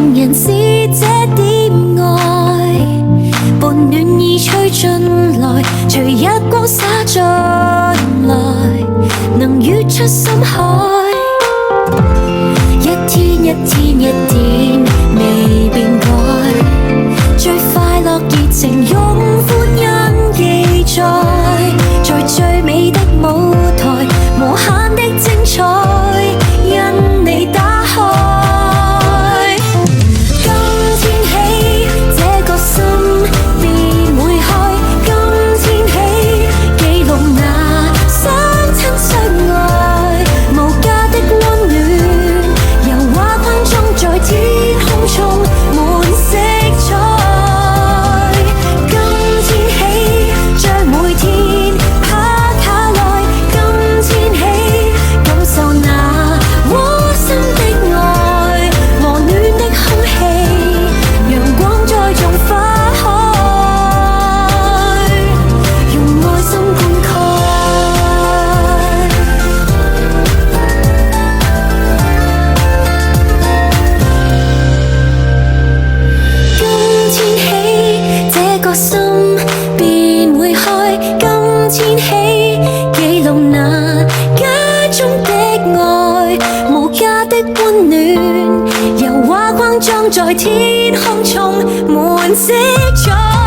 動人是這點愛，伴暖意吹進來，隨日光灑進來，能躍出深海。一天一天一點未變改，最快樂熱情用歡欣記載，在最美的舞台，無限的精彩，因你打開。今天起，這個心便會開。今天起，記錄那相親相愛，無價的溫暖，由畫框中在天空充滿色彩。今天起，將每天拍下來。今天起，感受那窩心的愛和暖的空氣，陽光栽種花開，用愛心灌溉。今天起，這個心便會開。今天起，記錄那家中的愛，無價的溫暖，由畫框裝在天空充滿色彩。